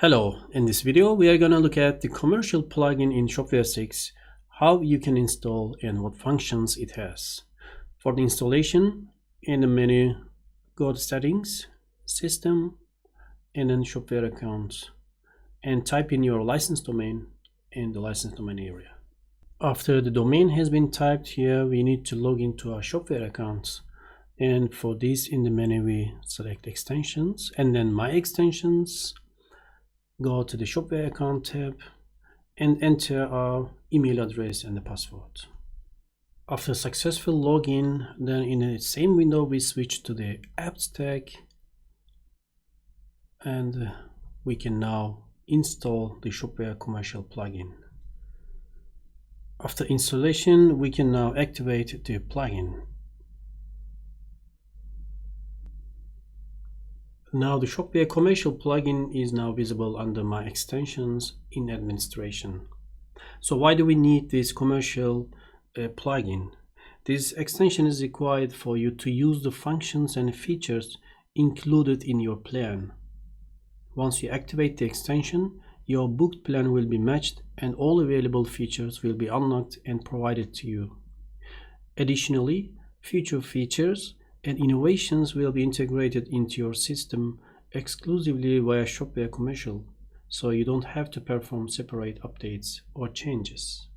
Hello, in this video we are going to look at the commercial plugin in Shopware 6, how you can install and what functions it has. For the installation, in the menu, go to Settings, System, and then Shopware Accounts, and type in your license domain in the license domain area. After the domain has been typed here, we need to log into our Shopware accounts. And for this, in the menu we select Extensions and then My Extensions. Go to the Shopware account tab and enter our email address and the password. After successful login, then in the same window we switch to the apps tag and we can now install the Shopware commercial plugin. After installation, we can now activate the plugin. Now the Shopware commercial plugin is now visible under My Extensions in Administration. So why do we need this commercial plugin? This extension is required for you to use the functions and features included in your plan. Once you activate the extension, your booked plan will be matched and all available features will be unlocked and provided to you. Additionally, future features and innovations will be integrated into your system exclusively via Shopware Commercial, so you don't have to perform separate updates or changes.